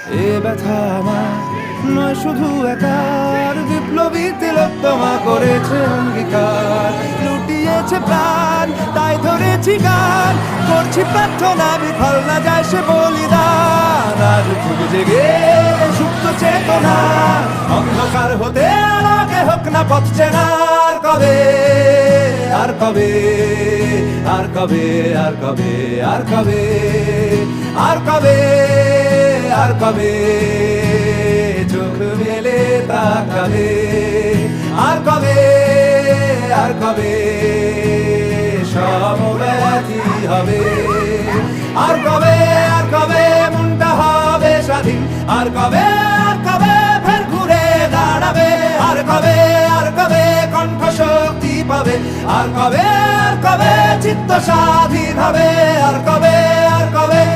এ ব্যথা আমার নয় শুধু একার, বিপ্লবী তিলোত্তমা করেছে অঙ্গীকার, লুটিয়েছে প্রাণ তাই ধরেছি গান, করছি প্রার্থনা বিফল না যায় সে বলিদান। আজ জেগে জেগে সুপ্ত চেতনা, অন্ধকার হতে আলোকে হোক না পথ চেনা। আর কবে, আর কবে, আর কবে, আর কবে, আর কবে, আর কবে, আর কবে চোখ মেলে তাকাবে। আর কবে, আর কবে সমব্যথী হবে। আর কবে, আর কবে মনটা হবে স্বাধীন। আর কবে, আর কবে ফের ঘুরে দাঁড়াবে। আর কবে, আর কবে কণ্ঠ শক্তি পাবে। আর কবে, আর কবে চিত্ত স্বাধীন হবে। আর কবে, আর কবে